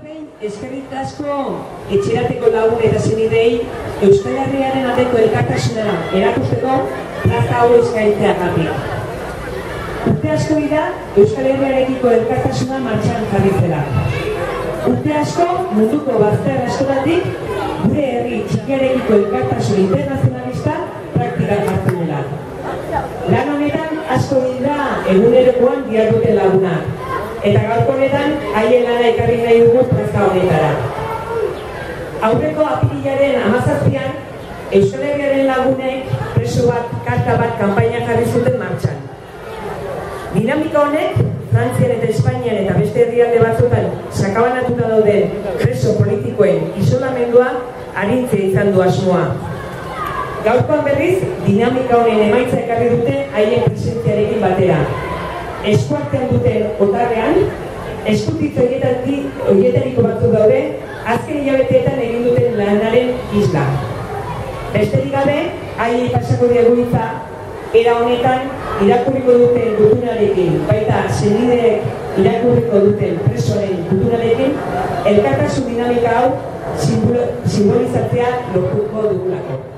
behin, eskerrik asko etxerateko lagun eta zenidei Euskal Herriaren aldeko elkartasuna erakusteko plaza hau eskaintzeagatik. Urte asko dira Euskal Herriarekiko elkartasuna martxan jarri zela. Urte asko munduko bazter askotatik gure herri txikiarekiko elkartasun internazionalista praktikan jartzen dela. Lan honetan asko dira egunerokoan diharduten lagunak. Eta gaurko honetan, haien lana ekarri nahi dugu plaza honetara. Aurreko apirilaren 17an, Euskal Herriaren lagunek preso bat, karta bat, kanpaina jarri zuten martxan. Dinamika honek, Frantzian eta Espainian eta beste herrialde batzutan sakabanatuta dauden preso politikoen isolamendua arintzea izan du asmoa. Gaurkoan berriz, dinamika honen emaitza ekarri dute haien presentziarekin batera. Eskuartean duten otarrean, eskutitz horietariko batzuk daude, azken hilabeteetan egin duten lanaren isla. Besterik gabe, haiei pasako diegu hitza, era honetan irakurriko duten gutunarekin, baita senideek irakurriko duten presoaren gutunarekin, elkartasun dinamika hau simbolizatzea lortuko dugulako.